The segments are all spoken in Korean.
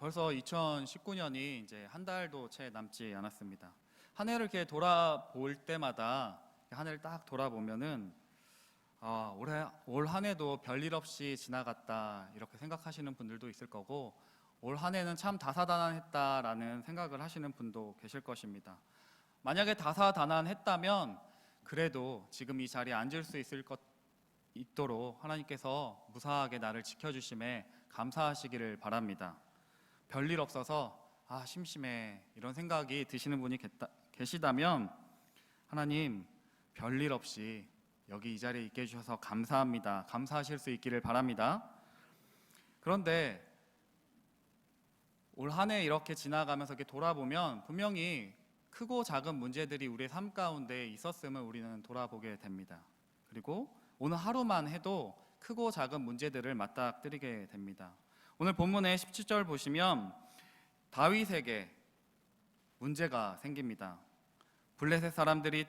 벌써 2019년이 이제 한 달도 채 남지 않았습니다. 한 해를 이렇게 돌아볼 때마다 한 해를 딱 돌아보면은 올 한 해도 별일 없이 지나갔다 이렇게 생각하시는 분들도 있을 거고, 올 한 해는 참 다사다난했다라는 생각을 하시는 분도 계실 것입니다. 만약에 다사다난했다면 그래도 지금 이 자리에 앉을 수 있도록 하나님께서 무사하게 나를 지켜주심에 감사하시기를 바랍니다. 별일 없어서 심심해 이런 생각이 드시는 분이 계시다면 하나님 별일 없이 여기 이 자리에 있게 해주셔서 감사합니다. 감사하실 수 있기를 바랍니다. 그런데 올 한 해 이렇게 지나가면서 이렇게 돌아보면 분명히 크고 작은 문제들이 우리의 삶 가운데 있었음을 우리는 돌아보게 됩니다. 그리고 오늘 하루만 해도 크고 작은 문제들을 맞닥뜨리게 됩니다. 오늘 본문의 17절 보시면 다윗에게 문제가 생깁니다. 블레셋 사람들이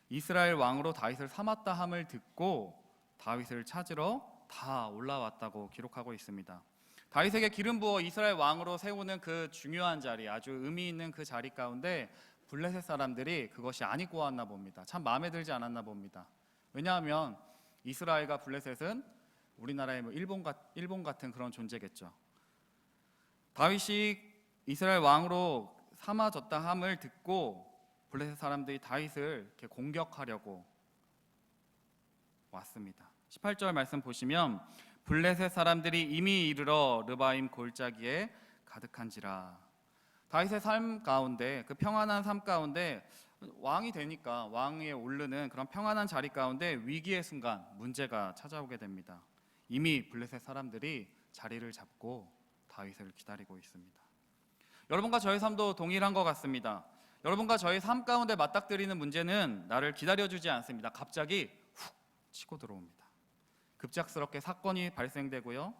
이스라엘 왕으로 다윗을 삼았다 함을 듣고 다윗을 찾으러 다 올라왔다고 기록하고 있습니다. 다윗에게 기름 부어 이스라엘 왕으로 세우는 그 중요한 자리, 아주 의미 있는 그 자리 가운데 블레셋 사람들이 그것이 안 입고 왔나 봅니다. 참 마음에 들지 않았나 봅니다. 왜냐하면 이스라엘과 블레셋은 우리나라의 일본 같은 그런 존재겠죠. 다윗이 이스라엘 왕으로 삼아졌다 함을 듣고 블레셋 사람들이 다윗을 이렇게 공격하려고 왔습니다. 18절 말씀 보시면 블레셋 사람들이 이미 이르러 르바임 골짜기에 가득한지라. 다윗의 삶 가운데, 그 평안한 삶 가운데 왕이 되니까 왕위에 오르는 그런 평안한 자리 가운데 위기의 순간 문제가 찾아오게 됩니다. 이미 블레셋 사람들이 자리를 잡고 다윗을 기다리고 있습니다. 여러분과 저의 삶도 동일한 것 같습니다. 여러분과 저의 삶 가운데 맞닥뜨리는 문제는 나를 기다려주지 않습니다. 갑자기 훅 치고 들어옵니다. 급작스럽게 사건이 발생되고요,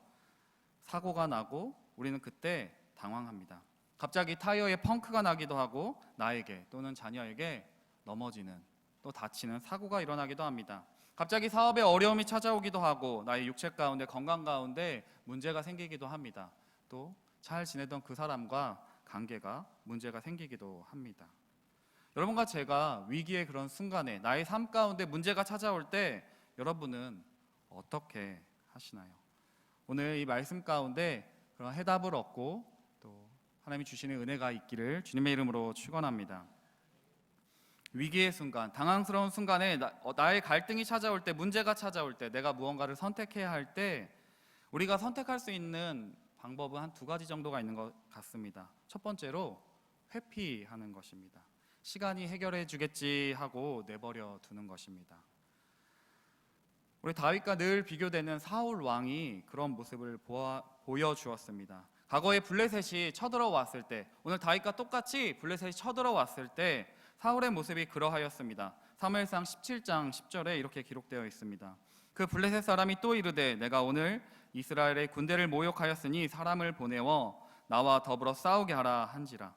사고가 나고 우리는 그때 당황합니다. 갑자기 타이어에 펑크가 나기도 하고 나에게 또는 자녀에게 넘어지는, 또 다치는 사고가 일어나기도 합니다. 갑자기 사업에 어려움이 찾아오기도 하고 나의 육체 가운데, 건강 가운데 문제가 생기기도 합니다. 또 잘 지내던 그 사람과 관계가 문제가 생기기도 합니다. 여러분과 제가 위기의 그런 순간에 나의 삶 가운데 문제가 찾아올 때 여러분은 어떻게 하시나요? 오늘 이 말씀 가운데 그런 해답을 얻고 또 하나님이 주시는 은혜가 있기를 주님의 이름으로 축원합니다. 위기의 순간, 당황스러운 순간에 나의 갈등이 찾아올 때, 문제가 찾아올 때, 내가 무언가를 선택해야 할 때 우리가 선택할 수 있는 방법은 한 두 가지 정도가 있는 것 같습니다. 첫 번째로 회피하는 것입니다. 시간이 해결해 주겠지 하고 내버려 두는 것입니다. 우리 다윗과 늘 비교되는 사울 왕이 그런 모습을 보여주었습니다. 과거에 블레셋이 쳐들어왔을 때, 오늘 다윗과 똑같이 블레셋이 쳐들어왔을 때 사울의 모습이 그러하였습니다. 사무엘상 17장 10절에 이렇게 기록되어 있습니다. 그 블레셋 사람이 또 이르되 내가 오늘 이스라엘의 군대를 모욕하였으니 사람을 보내어 나와 더불어 싸우게 하라 한지라.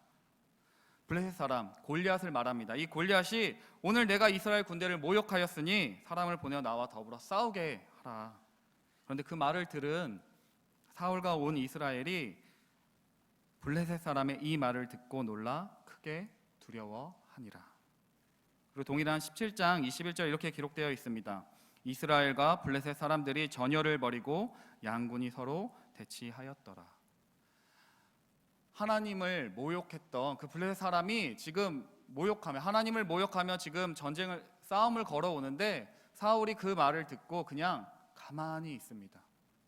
블레셋 사람 골리앗을 말합니다. 이 골리앗이 오늘 내가 이스라엘 군대를 모욕하였으니 사람을 보내어 나와 더불어 싸우게 하라. 그런데 그 말을 들은 사울과 온 이스라엘이 블레셋 사람의 이 말을 듣고 놀라 크게 두려워하니라. 그리고 동일한 17장 21절 이렇게 기록되어 있습니다. 이스라엘과 블레셋 사람들이 전열을 벌이고 양군이 서로 대치하였더라. 하나님을 모욕했던 그 블레셋 사람이 지금 하나님을 모욕하며 지금 싸움을 걸어오는데 사울이 그 말을 듣고 그냥 가만히 있습니다.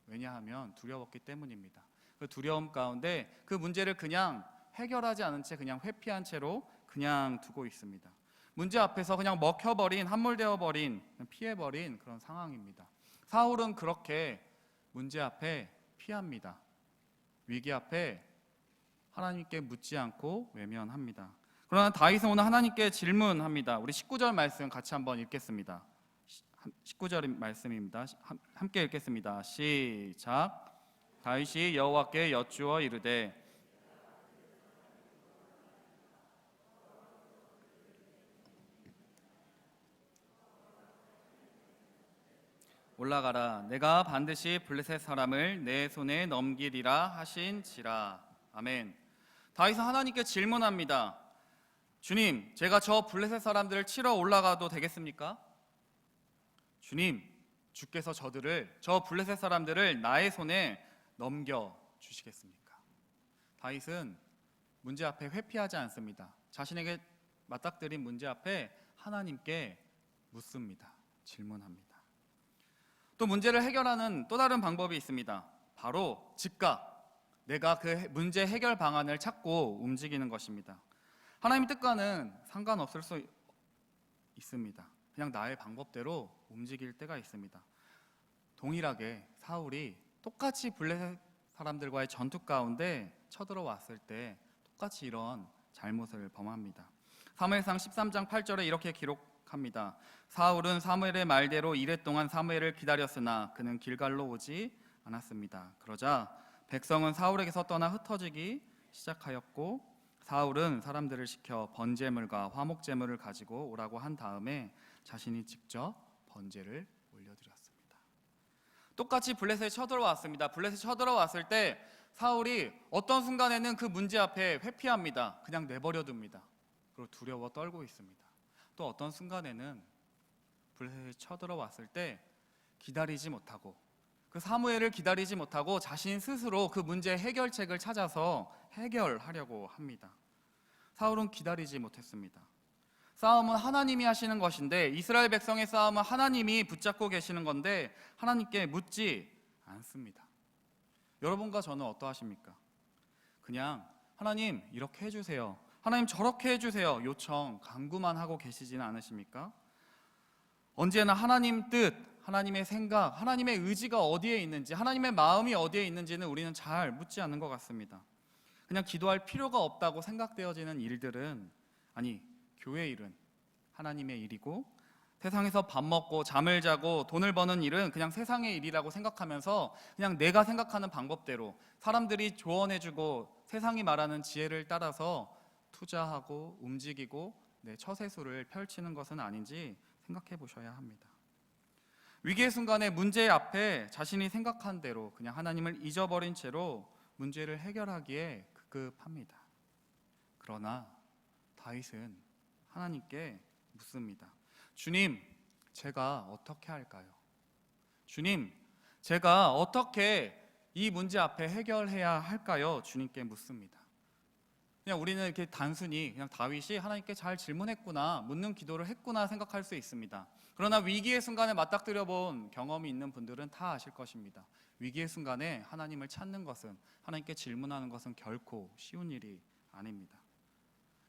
왜냐하면 두려웠기 때문입니다. 그 두려움 가운데 그 문제를 그냥 해결하지 않은 채 그냥 회피한 채로 그냥 두고 있습니다. 문제 앞에서 그냥 먹혀버린, 함몰되어버린, 피해버린 그런 상황입니다. 사울은 그렇게 문제 앞에 피합니다. 위기 앞에 하나님께 묻지 않고 외면합니다. 그러나 다윗은 오늘 하나님께 질문합니다. 우리 19절 말씀 같이 한번 읽겠습니다. 19절 말씀입니다. 함께 읽겠습니다. 시작. 다윗이 여호와께 여쭈어 이르되 올라가라. 내가 반드시 블레셋 사람을 내 손에 넘기리라 하신지라. 아멘. 다윗은 하나님께 질문합니다. 주님, 제가 저 블레셋 사람들을 치러 올라가도 되겠습니까? 주님, 주께서 저 블레셋 사람들을 나의 손에 넘겨 주시겠습니까? 다윗은 문제 앞에 회피하지 않습니다. 자신에게 맞닥뜨린 문제 앞에 하나님께 묻습니다. 질문합니다. 또 문제를 해결하는 또 다른 방법이 있습니다. 바로 즉각 내가 그 문제 해결 방안을 찾고 움직이는 것입니다. 하나님의 뜻과는 상관없을 수 있습니다. 그냥 나의 방법대로 움직일 때가 있습니다. 동일하게 사울이 똑같이 블레셋 사람들과의 전투 가운데 쳐들어왔을 때 똑같이 이런 잘못을 범합니다. 사무엘상 13장 8절에 이렇게 기록합니다. 사울은 사무엘의 말대로 이레 동안 사무엘을 기다렸으나 그는 길갈로 오지 않았습니다. 그러자 백성은 사울에게서 떠나 흩어지기 시작하였고 사울은 사람들을 시켜 번제물과 화목제물을 가지고 오라고 한 다음에 자신이 직접 번제를 올려드렸습니다. 똑같이 블레셋에 쳐들어왔습니다. 블레셋에 쳐들어왔을 때 사울이 어떤 순간에는 그 문제 앞에 회피합니다. 그냥 내버려둡니다. 그리고 두려워 떨고 있습니다. 또 어떤 순간에는 블레셋에 쳐들어왔을 때 기다리지 못하고 그 사무엘을 기다리지 못하고 자신 스스로 그 문제의 해결책을 찾아서 해결하려고 합니다. 사울은 기다리지 못했습니다. 싸움은 하나님이 하시는 것인데 이스라엘 백성의 싸움은 하나님이 붙잡고 계시는 건데 하나님께 묻지 않습니다. 여러분과 저는 어떠하십니까? 그냥 하나님 이렇게 해주세요, 하나님 저렇게 해주세요 요청, 간구만 하고 계시지는 않으십니까? 언제나 하나님 뜻, 하나님의 생각, 하나님의 의지가 어디에 있는지, 하나님의 마음이 어디에 있는지는 우리는 잘 묻지 않는 것 같습니다. 그냥 기도할 필요가 없다고 생각되어지는 일들은, 아니 교회 일은 하나님의 일이고 세상에서 밥 먹고 잠을 자고 돈을 버는 일은 그냥 세상의 일이라고 생각하면서 그냥 내가 생각하는 방법대로 사람들이 조언해주고 세상이 말하는 지혜를 따라서 투자하고 움직이고 내 처세술을 펼치는 것은 아닌지 생각해 보셔야 합니다. 위기의 순간에 문제 앞에 자신이 생각한 대로 그냥 하나님을 잊어버린 채로 문제를 해결하기에 급급합니다. 그러나 다윗은 하나님께 묻습니다. 주님, 제가 어떻게 할까요? 주님, 제가 어떻게 이 문제 앞에 해결해야 할까요? 주님께 묻습니다. 그냥 우리는 이렇게 단순히 그냥 다윗이 하나님께 잘 질문했구나, 묻는 기도를 했구나 생각할 수 있습니다. 그러나 위기의 순간에 맞닥뜨려 본 경험이 있는 분들은 다 아실 것입니다. 위기의 순간에 하나님을 찾는 것은, 하나님께 질문하는 것은 결코 쉬운 일이 아닙니다.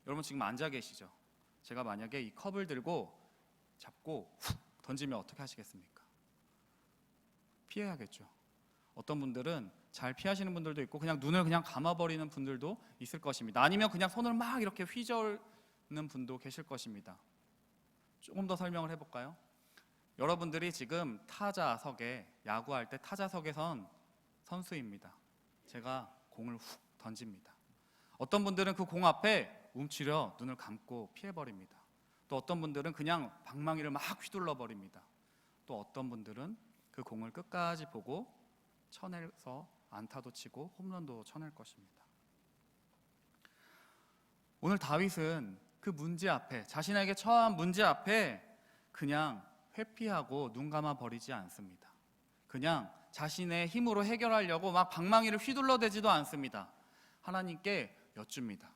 여러분 지금 앉아 계시죠? 제가 만약에 이 컵을 들고 잡고 훅 던지면 어떻게 하시겠습니까? 피해야겠죠. 어떤 분들은 잘 피하시는 분들도 있고 그냥 눈을 그냥 감아버리는 분들도 있을 것입니다. 아니면 그냥 손을 막 이렇게 휘저는 분도 계실 것입니다. 조금 더 설명을 해볼까요? 여러분들이 지금 타자석에, 야구할 때 타자석에 선 선수입니다. 제가 공을 훅 던집니다. 어떤 분들은 그 공 앞에 움츠려 눈을 감고 피해버립니다. 또 어떤 분들은 그냥 방망이를 막 휘둘러 버립니다. 또 어떤 분들은 그 공을 끝까지 보고 쳐내서 안타도 치고 홈런도 쳐낼 것입니다. 오늘 다윗은 그 문제 앞에, 자신에게 처한 문제 앞에 그냥 회피하고 눈 감아 버리지 않습니다. 그냥 자신의 힘으로 해결하려고 막 방망이를 휘둘러대지도 않습니다. 하나님께 여쭙니다.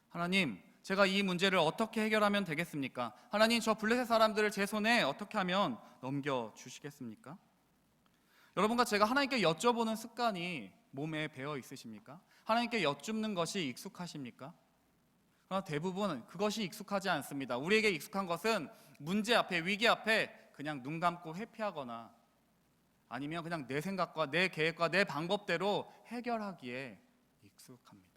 하나님, 제가 이 문제를 어떻게 해결하면 되겠습니까? 하나님, 저 블레셋 사람들을 제 손에 어떻게 하면 넘겨주시겠습니까? 여러분과 제가 하나님께 여쭤보는 습관이 몸에 배어 있으십니까? 하나님께 여쭙는 것이 익숙하십니까? 그러나 대부분 그것이 익숙하지 않습니다. 우리에게 익숙한 것은 문제 앞에, 위기 앞에 그냥 눈 감고 회피하거나 아니면 그냥 내 생각과 내 계획과 내 방법대로 해결하기에 익숙합니다.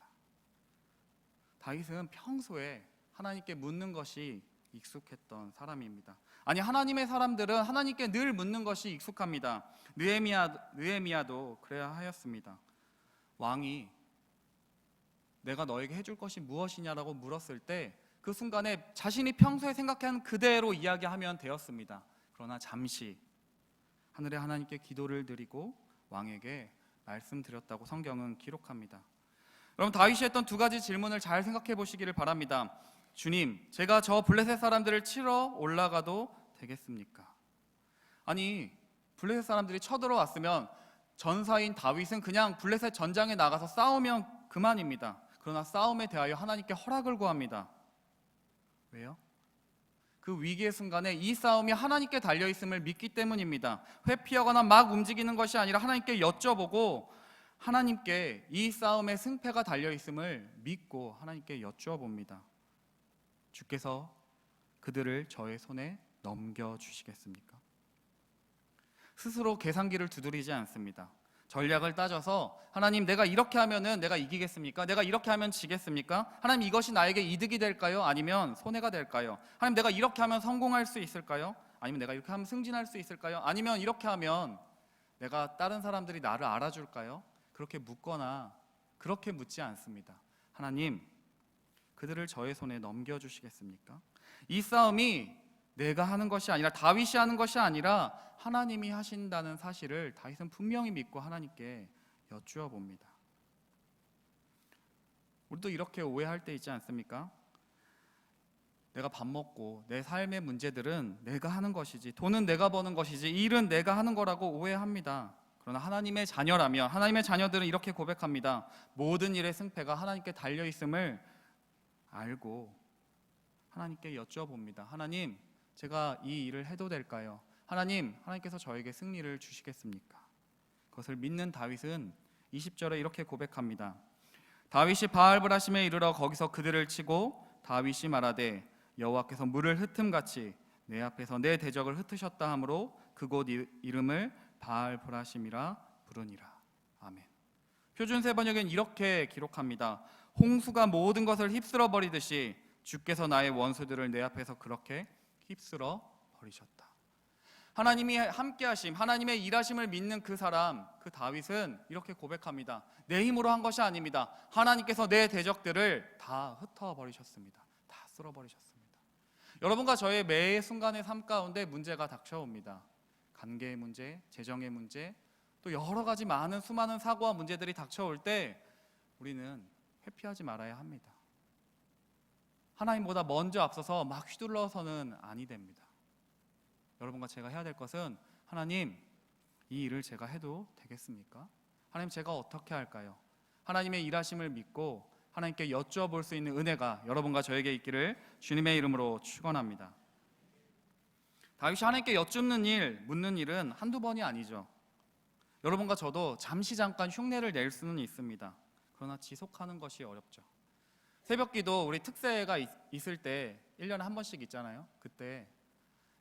다윗은 평소에 하나님께 묻는 것이 익숙했던 사람입니다. 아니, 하나님의 사람들은 하나님께 늘 묻는 것이 익숙합니다. 느헤미야도 그래야 하였습니다. 왕이 내가 너에게 해줄 것이 무엇이냐라고 물었을 때 그 순간에 자신이 평소에 생각한 그대로 이야기하면 되었습니다. 그러나 잠시 하늘의 하나님께 기도를 드리고 왕에게 말씀드렸다고 성경은 기록합니다. 여러분, 다윗이 했던 두 가지 질문을 잘 생각해 보시기를 바랍니다. 주님, 제가 저 블레셋 사람들을 치러 올라가도 되겠습니까? 아니, 블레셋 사람들이 쳐들어왔으면 전사인 다윗은 그냥 블레셋 전장에 나가서 싸우면 그만입니다. 그러나 싸움에 대하여 하나님께 허락을 구합니다. 왜요? 그 위기의 순간에 이 싸움이 하나님께 달려있음을 믿기 때문입니다. 회피하거나 막 움직이는 것이 아니라 하나님께 여쭤보고 하나님께 이 싸움의 승패가 달려있음을 믿고 하나님께 여쭈어봅니다. 주께서 그들을 저의 손에 넘겨주시겠습니까? 스스로 계산기를 두드리지 않습니다. 전략을 따져서 하나님, 내가 이렇게 하면은 내가 이기겠습니까? 내가 이렇게 하면 지겠습니까? 하나님, 이것이 나에게 이득이 될까요? 아니면 손해가 될까요? 하나님, 내가 이렇게 하면 성공할 수 있을까요? 아니면 내가 이렇게 하면 승진할 수 있을까요? 아니면 이렇게 하면 내가 다른 사람들이 나를 알아줄까요? 그렇게 묻거나 그렇게 묻지 않습니다. 하나님, 그들을 저의 손에 넘겨주시겠습니까? 이 싸움이 내가 하는 것이 아니라, 다윗이 하는 것이 아니라 하나님이 하신다는 사실을 다윗은 분명히 믿고 하나님께 여쭈어 봅니다. 우리도 이렇게 오해할 때 있지 않습니까? 내가 밥 먹고 내 삶의 문제들은 내가 하는 것이지, 돈은 내가 버는 것이지, 일은 내가 하는 거라고 오해합니다. 그러나 하나님의 자녀라면, 하나님의 자녀들은 이렇게 고백합니다. 모든 일의 승패가 하나님께 달려있음을 알고 하나님께 여쭈어봅니다. 하나님, 제가 이 일을 해도 될까요? 하나님, 하나님께서 저에게 승리를 주시겠습니까? 그것을 믿는 다윗은 20절에 이렇게 고백합니다. 다윗이 바알브라심에 이르러 거기서 그들을 치고 다윗이 말하되 여호와께서 물을 흩음같이 내 앞에서 내 대적을 흩으셨다 하므로 그곳 이름을 바알브라심이라 부르니라. 아멘. 표준세 번역엔 이렇게 기록합니다. 홍수가 모든 것을 휩쓸어 버리듯이 주께서 나의 원수들을 내 앞에서 그렇게 휩쓸어 버리셨다. 하나님이 함께 하심, 하나님의 일하심을 믿는 그 사람, 그 다윗은 이렇게 고백합니다. 내 힘으로 한 것이 아닙니다. 하나님께서 내 대적들을 다 흩어 버리셨습니다. 다 쓸어 버리셨습니다. 여러분과 저의 매 순간의 삶 가운데 문제가 닥쳐옵니다. 관계의 문제, 재정의 문제, 또 여러 가지 많은 수많은 사고와 문제들이 닥쳐올 때 우리는 회피하지 말아야 합니다. 하나님보다 먼저 앞서서 막 휘둘러서는 아니 됩니다. 여러분과 제가 해야 될 것은, 하나님, 이 일을 제가 해도 되겠습니까? 하나님, 제가 어떻게 할까요? 하나님의 일하심을 믿고 하나님께 여쭈어볼 수 있는 은혜가 여러분과 저에게 있기를 주님의 이름으로 축원합니다. 다윗이 하나님께 여쭙는 일, 묻는 일은 한두 번이 아니죠. 여러분과 저도 잠시 잠깐 흉내를 낼 수는 있습니다. 그러나 지속하는 것이 어렵죠. 새벽기도 우리 특세가 있을 때 1년에 한 번씩 있잖아요. 그때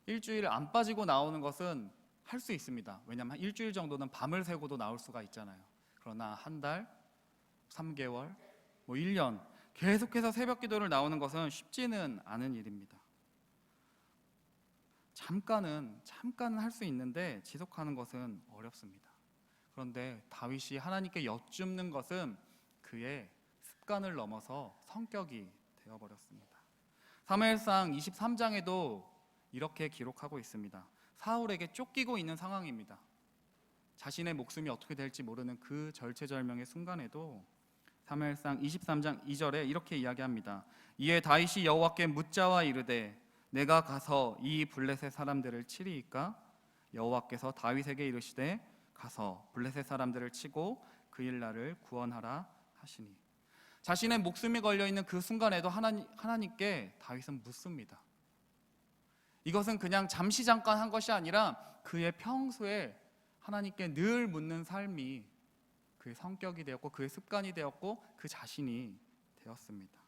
일주일 안 빠지고 나오는 것은 할 수 있습니다. 왜냐하면 일주일 정도는 밤을 새고도 나올 수가 있잖아요. 그러나 한 달, 3개월, 1년 계속해서 새벽기도를 나오는 것은 쉽지는 않은 일입니다. 잠깐은 할 수 있는데 지속하는 것은 어렵습니다. 그런데 다윗이 하나님께 여쭙는 것은 그의 습관을 넘어서 성격이 되어버렸습니다. 사무엘상 23장에도 이렇게 기록하고 있습니다. 사울에게 쫓기고 있는 상황입니다. 자신의 목숨이 어떻게 될지 모르는 그 절체절명의 순간에도 사무엘상 23장 2절에 이렇게 이야기합니다. 이에 다윗이 여호와께 묻자와 이르되 내가 가서 이 블레셋 사람들을 치리이까? 여호와께서 다윗에게 이르시되 가서 블레셋 사람들을 치고 그 일 나를 구원하라 하시니. 자신의 목숨이 걸려있는 그 순간에도 하나님께 다윗은 묻습니다. 이것은 그냥 잠시 잠깐 한 것이 아니라 그의 평소에 하나님께 늘 묻는 삶이 그의 성격이 되었고 그의 습관이 되었고 그 자신이 되었습니다.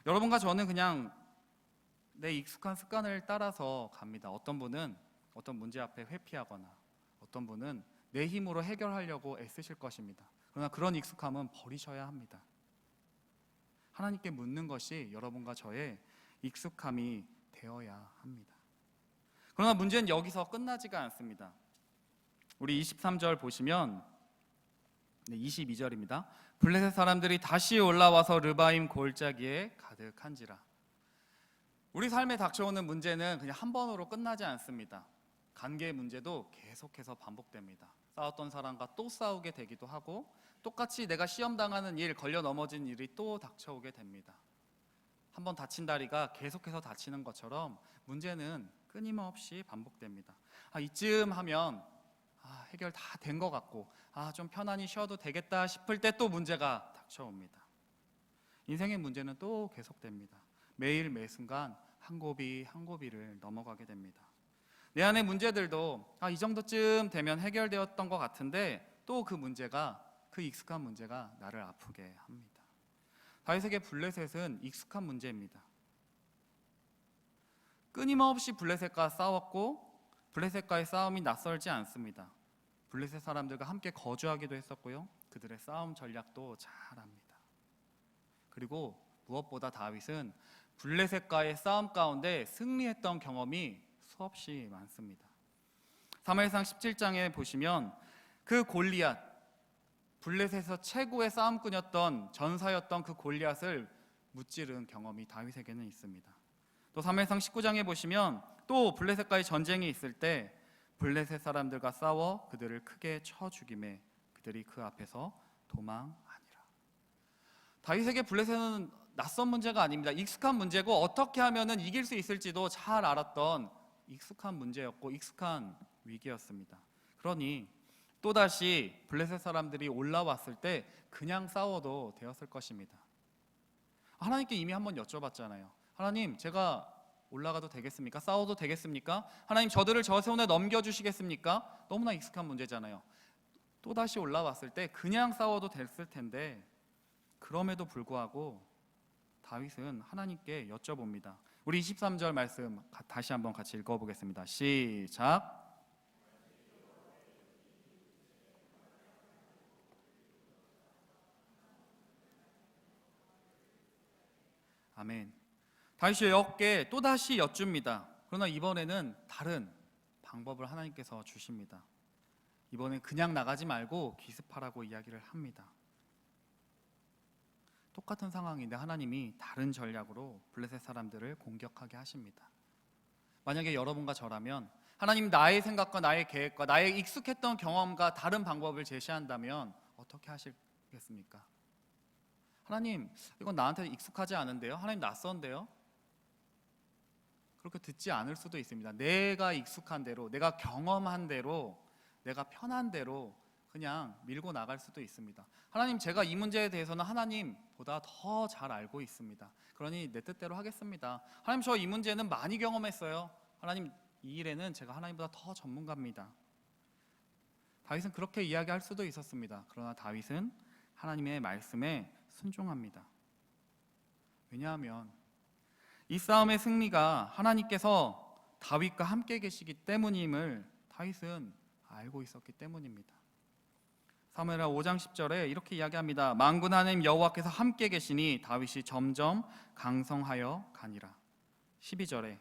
여러분과 저는 그냥 내 익숙한 습관을 따라서 갑니다. 어떤 분은 어떤 문제 앞에 회피하거나 어떤 분은 내 힘으로 해결하려고 애쓰실 것입니다. 그러나 그런 익숙함은 버리셔야 합니다. 하나님께 묻는 것이 여러분과 저의 익숙함이 되어야 합니다. 그러나 문제는 여기서 끝나지가 않습니다. 우리 23절 보시면 22절입니다. 블레셋 사람들이 다시 올라와서 르바임 골짜기에 가득한지라. 우리 삶에 닥쳐오는 문제는 그냥 한 번으로 끝나지 않습니다. 관계 문제도 계속해서 반복됩니다. 싸웠던 사람과 또 싸우게 되기도 하고 똑같이 내가 시험 당하는 일, 걸려 넘어진 일이 또 닥쳐오게 됩니다. 한번 다친 다리가 계속해서 다치는 것처럼 문제는 끊임없이 반복됩니다. 이쯤 하면 해결 다 된 것 같고 좀 편안히 쉬어도 되겠다 싶을 때 또 문제가 닥쳐옵니다. 인생의 문제는 또 계속됩니다. 매일 매 순간 한 고비 한 고비를 넘어가게 됩니다. 내 안의 문제들도 이 정도쯤 되면 해결되었던 것 같은데 또 그 익숙한 문제가 나를 아프게 합니다. 다윗에게 블레셋은 익숙한 문제입니다. 끊임없이 블레셋과 싸웠고 블레셋과의 싸움이 낯설지 않습니다. 블레셋 사람들과 함께 거주하기도 했었고요. 그들의 싸움 전략도 잘 압니다. 그리고 무엇보다 다윗은 블레셋과의 싸움 가운데 승리했던 경험이 수없이 많습니다. 사무엘상 17장에 보시면 그 골리앗, 블레셋에서 최고의 싸움꾼이었던 전사였던 그 골리앗을 무찌른 경험이 다윗에게는 있습니다. 또 사무엘상 19장에 보시면 또 블레셋과의 전쟁이 있을 때 블레셋 사람들과 싸워 그들을 크게 쳐 죽임에 그들이 그 앞에서 도망하니라. 다윗에게 블레셋은 낯선 문제가 아닙니다. 익숙한 문제고 어떻게 하면은 이길 수 있을지도 잘 알았던 익숙한 문제였고 익숙한 위기였습니다. 그러니 또다시 블레셋 사람들이 올라왔을 때 그냥 싸워도 되었을 것입니다. 하나님께 이미 한번 여쭤봤잖아요. 하나님, 제가 올라가도 되겠습니까? 싸워도 되겠습니까? 하나님, 저들을 저 손에 넘겨주시겠습니까? 너무나 익숙한 문제잖아요. 또다시 올라왔을 때 그냥 싸워도 됐을 텐데 그럼에도 불구하고 다윗은 하나님께 여쭤봅니다. 우리 23절 말씀 다시 한번 같이 읽어보겠습니다. 시작. 아멘. 다윗이 여호와께 또다시 여쭙니다. 그러나 이번에는 다른 방법을 하나님께서 주십니다. 이번엔 그냥 나가지 말고 기습하라고 이야기를 합니다. 똑같은 상황인데 하나님이 다른 전략으로 블레셋 사람들을 공격하게 하십니다. 만약에 여러분과 저라면 하나님 나의 생각과 나의 계획과 나의 익숙했던 경험과 다른 방법을 제시한다면 어떻게 하시겠습니까? 하나님, 이건 나한테 익숙하지 않은데요? 하나님, 낯선데요? 그렇게 듣지 않을 수도 있습니다. 내가 익숙한 대로, 내가 경험한 대로, 내가 편한 대로 그냥 밀고 나갈 수도 있습니다. 하나님, 제가 이 문제에 대해서는 하나님보다 더 잘 알고 있습니다. 그러니 내 뜻대로 하겠습니다. 하나님, 저 이 문제는 많이 경험했어요. 하나님, 이 일에는 제가 하나님보다 더 전문가입니다. 다윗은 그렇게 이야기할 수도 있었습니다. 그러나 다윗은 하나님의 말씀에 순종합니다. 왜냐하면 이 싸움의 승리가 하나님께서 다윗과 함께 계시기 때문임을 다윗은 알고 있었기 때문입니다. 사무엘하 5장 10절에 이렇게 이야기합니다. 만군 하나님 여호와께서 함께 계시니 다윗이 점점 강성하여 가니라. 12절에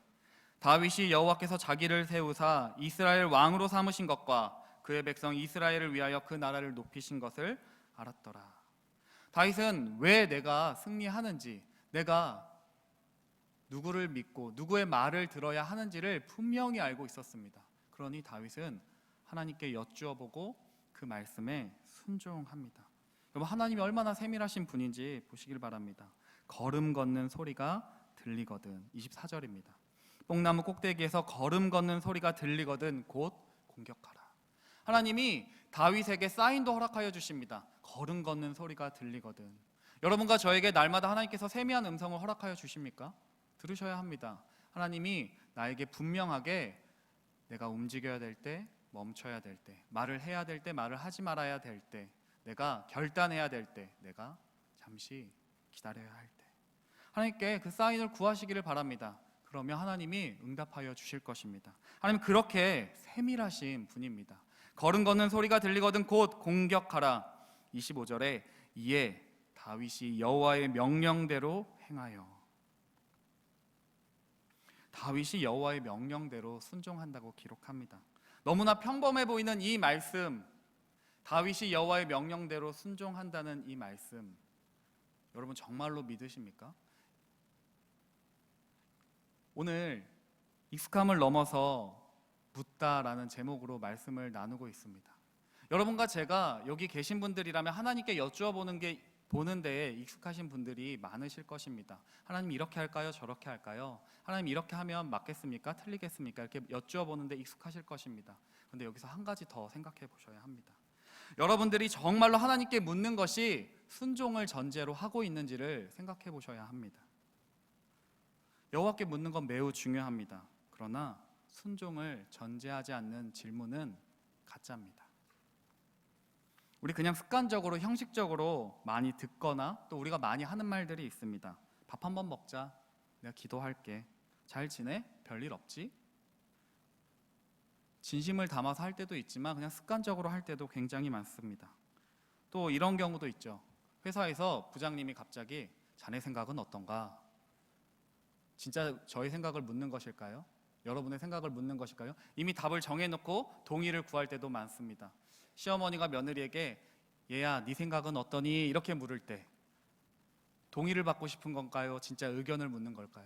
다윗이 여호와께서 자기를 세우사 이스라엘 왕으로 삼으신 것과 그의 백성 이스라엘을 위하여 그 나라를 높이신 것을 알았더라. 다윗은 왜 내가 승리하는지, 내가 누구를 믿고 누구의 말을 들어야 하는지를 분명히 알고 있었습니다. 그러니 다윗은 하나님께 여쭈어보고 그 말씀에 순종합니다. 여러분, 하나님이 얼마나 세밀하신 분인지 보시길 바랍니다. 걸음 걷는 소리가 들리거든. 24절입니다. 뽕나무 꼭대기에서 걸음 걷는 소리가 들리거든 곧 공격하라. 하나님이 다윗에게 사인도 허락하여 주십니다. 걸음 걷는 소리가 들리거든. 여러분과 저에게 날마다 하나님께서 세미한 음성을 허락하여 주십니까? 들으셔야 합니다. 하나님이 나에게 분명하게 내가 움직여야 될 때, 멈춰야 될 때, 말을 해야 될 때, 말을 하지 말아야 될 때, 내가 결단해야 될 때, 내가 잠시 기다려야 할 때, 하나님께 그 사인을 구하시기를 바랍니다. 그러면 하나님이 응답하여 주실 것입니다. 하나님 그렇게 세밀하신 분입니다. 걸음 걷는 소리가 들리거든 곧 공격하라. 25절에 이에 다윗이 여호와의 명령대로 행하여, 다윗이 여호와의 명령대로 순종한다고 기록합니다. 너무나 평범해 보이는 이 말씀, 다윗이 여호와의 명령대로 순종한다는 이 말씀, 여러분 정말로 믿으십니까? 오늘 익숙함을 넘어서 묻다라는 제목으로 말씀을 나누고 있습니다. 여러분과 제가 여기 계신 분들이라면 하나님께 여쭈어 보는 데에 익숙하신 분들이 많으실 것입니다. 하나님 이렇게 할까요? 저렇게 할까요? 하나님 이렇게 하면 맞겠습니까? 틀리겠습니까? 이렇게 여쭈어 보는 데 익숙하실 것입니다. 그런데 여기서 한 가지 더 생각해 보셔야 합니다. 여러분들이 정말로 하나님께 묻는 것이 순종을 전제로 하고 있는지를 생각해 보셔야 합니다. 여호와께 묻는 건 매우 중요합니다. 그러나 순종을 전제하지 않는 질문은 가짜입니다. 우리 그냥 습관적으로 형식적으로 많이 듣거나 또 우리가 많이 하는 말들이 있습니다. 밥 한번 먹자. 내가 기도할게. 잘 지내? 별일 없지? 진심을 담아서 할 때도 있지만 그냥 습관적으로 할 때도 굉장히 많습니다. 또 이런 경우도 있죠. 회사에서 부장님이 갑자기 자네 생각은 어떤가? 진짜 저의 생각을 묻는 것일까요? 여러분의 생각을 묻는 것일까요? 이미 답을 정해놓고 동의를 구할 때도 많습니다. 시어머니가 며느리에게 얘야 네 생각은 어떠니? 이렇게 물을 때 동의를 받고 싶은 건가요? 진짜 의견을 묻는 걸까요?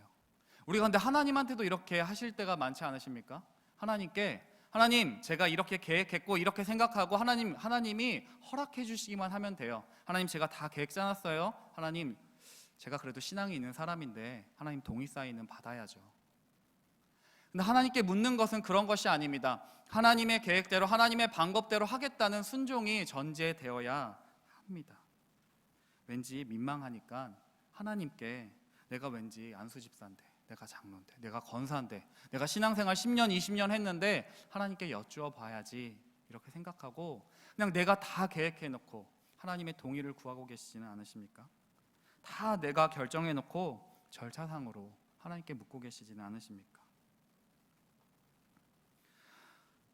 우리가 근데 하나님한테도 이렇게 하실 때가 많지 않으십니까? 하나님께 하나님 제가 이렇게 계획했고 이렇게 생각하고 하나님이 허락해 주시기만 하면 돼요. 하나님 제가 다 계획 짜놨어요. 하나님 제가 그래도 신앙이 있는 사람인데 하나님 동의 사인은 받아야죠. 근데 하나님께 묻는 것은 그런 것이 아닙니다. 하나님의 계획대로 하나님의 방법대로 하겠다는 순종이 전제되어야 합니다. 왠지 민망하니까 하나님께 내가 왠지 안수집사인데 내가 장로인데 내가 권사인데 내가 신앙생활 10년 20년 했는데 하나님께 여쭈어 봐야지 이렇게 생각하고 그냥 내가 다 계획해놓고 하나님의 동의를 구하고 계시지는 않으십니까? 다 내가 결정해놓고 절차상으로 하나님께 묻고 계시지는 않으십니까?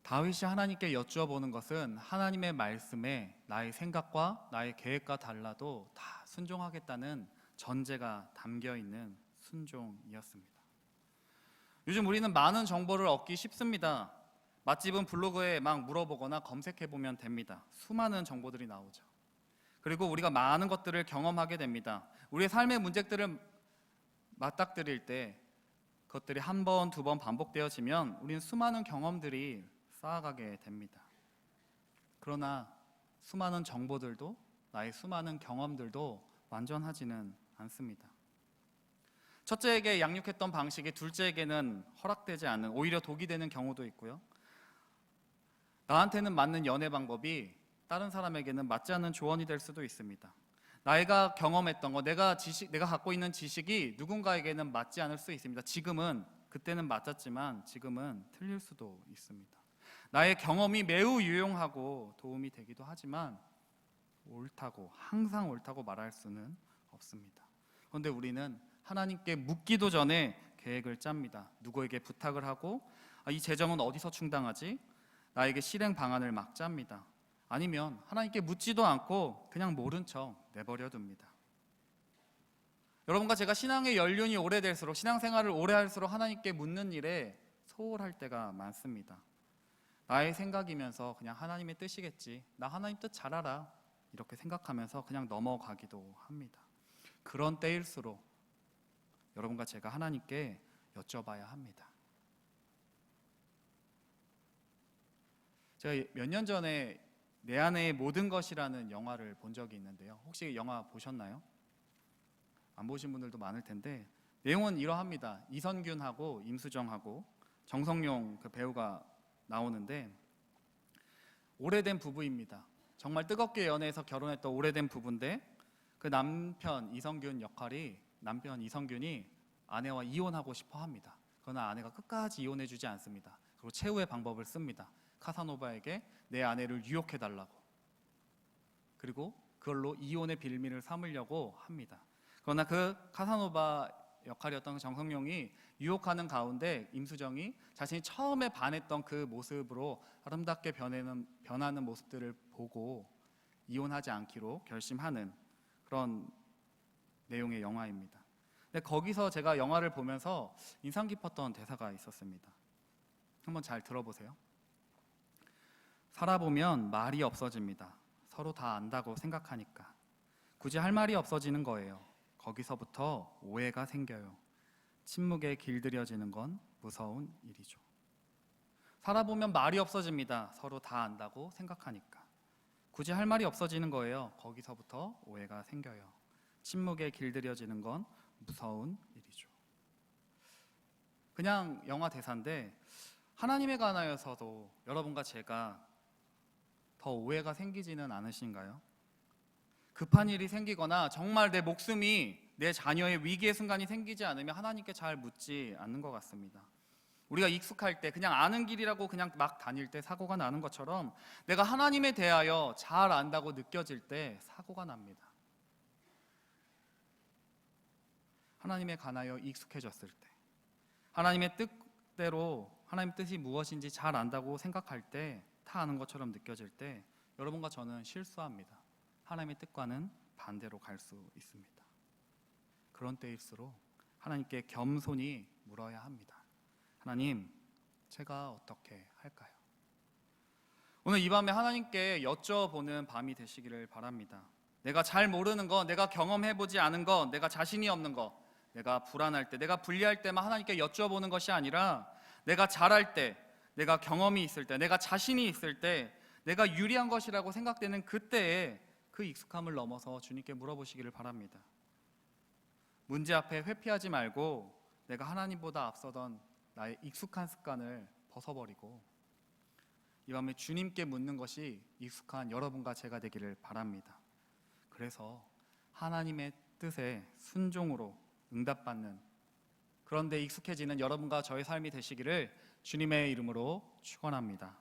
다윗이 하나님께 여쭈어 보는 것은 하나님의 말씀에 나의 생각과 나의 계획과 달라도 다 순종하겠다는 전제가 담겨 있는 순종이었습니다. 요즘 우리는 많은 정보를 얻기 쉽습니다. 맛집은 블로그에 막 물어보거나 검색해보면 됩니다. 수많은 정보들이 나오죠. 그리고 우리가 많은 것들을 경험하게 됩니다. 우리의 삶의 문제들을 맞닥뜨릴 때 그것들이 한 번, 두 번 반복되어지면 우리는 수많은 경험들이 쌓아가게 됩니다. 그러나 수많은 정보들도 나의 수많은 경험들도 완전하지는 않습니다. 첫째에게 양육했던 방식이 둘째에게는 허락되지 않는, 오히려 독이 되는 경우도 있고요. 나한테는 맞는 연애 방법이 다른 사람에게는 맞지 않는 조언이 될 수도 있습니다. 내가 경험했던 거, 내가 갖고 있는 지식이 누군가에게는 맞지 않을 수 있습니다. 그때는 맞았지만 지금은 틀릴 수도 있습니다. 나의 경험이 매우 유용하고 도움이 되기도 하지만 항상 옳다고 말할 수는 없습니다. 그런데 우리는 하나님께 묻기도 전에 계획을 짭니다. 누구에게 부탁을 하고 이 재정은 어디서 충당하지? 나에게 실행 방안을 막 짭니다. 아니면 하나님께 묻지도 않고 그냥 모른 척 내버려 둡니다. 여러분과 제가 신앙의 연륜이 오래될수록 신앙생활을 오래 할수록 하나님께 묻는 일에 소홀할 때가 많습니다. 나의 생각이면서 그냥 하나님의 뜻이겠지, 나 하나님 뜻 잘 알아 이렇게 생각하면서 그냥 넘어가기도 합니다. 그런 때일수록 여러분과 제가 하나님께 여쭤봐야 합니다. 제가 몇 년 전에 내 안의 모든 것이라는 영화를 본 적이 있는데요. 혹시 영화 보셨나요? 안 보신 분들도 많을 텐데 내용은 이러합니다. 이선균하고 임수정하고 정성용 그 배우가 나오는데 오래된 부부입니다. 정말 뜨겁게 연애해서 결혼했던 오래된 부부인데 그 남편 이성균이 아내와 이혼하고 싶어 합니다. 그러나 아내가 끝까지 이혼해주지 않습니다. 그리고 최후의 방법을 씁니다. 카사노바에게 내 아내를 유혹해달라고. 그리고 그걸로 이혼의 빌미를 삼으려고 합니다. 그러나 그 카사노바 역할이었던 정성용이 유혹하는 가운데 임수정이 자신이 처음에 반했던 그 모습으로 아름답게 변하는 모습들을 보고 이혼하지 않기로 결심하는 그런 내용의 영화입니다. 근데 거기서 제가 영화를 보면서 인상 깊었던 대사가 있었습니다. 한번 잘 들어보세요. 살아보면 말이 없어집니다. 서로 다 안다고 생각하니까. 굳이 할 말이 없어지는 거예요. 거기서부터 오해가 생겨요. 침묵에 길들여지는 건 무서운 일이죠. 살아보면 말이 없어집니다. 서로 다 안다고 생각하니까. 굳이 할 말이 없어지는 거예요. 거기서부터 오해가 생겨요. 침묵에 길들여지는 건 무서운 일이죠. 그냥 영화 대사인데 하나님에 관하여서도 여러분과 제가 더 오해가 생기지는 않으신가요? 급한 일이 생기거나 정말 내 목숨이 내 자녀의 위기의 순간이 생기지 않으면 하나님께 잘 묻지 않는 것 같습니다. 우리가 익숙할 때 그냥 아는 길이라고 그냥 막 다닐 때 사고가 나는 것처럼 내가 하나님에 대하여 잘 안다고 느껴질 때 사고가 납니다. 하나님에 관하여 익숙해졌을 때, 하나님의 뜻대로 하나님 뜻이 무엇인지 잘 안다고 생각할 때, 다 아는 것처럼 느껴질 때 여러분과 저는 실수합니다. 하나님의 뜻과는 반대로 갈 수 있습니다. 그런 때일수록 하나님께 겸손히 물어야 합니다. 하나님, 제가 어떻게 할까요? 오늘 이 밤에 하나님께 여쭤보는 밤이 되시기를 바랍니다. 내가 잘 모르는 거, 내가 경험해보지 않은 거, 내가 자신이 없는 거, 내가 불안할 때, 내가 불리할 때만 하나님께 여쭤보는 것이 아니라 내가 잘할 때, 내가 경험이 있을 때, 내가 자신이 있을 때, 내가 유리한 것이라고 생각되는 그때에 그 익숙함을 넘어서 주님께 물어보시기를 바랍니다. 문제 앞에 회피하지 말고 내가 하나님보다 앞서던 나의 익숙한 습관을 벗어버리고 이 밤에 주님께 묻는 것이 익숙한 여러분과 제가 되기를 바랍니다. 그래서 하나님의 뜻에 순종으로 응답받는, 그런데 익숙해지는 여러분과 저의 삶이 되시기를 주님의 이름으로 축원합니다.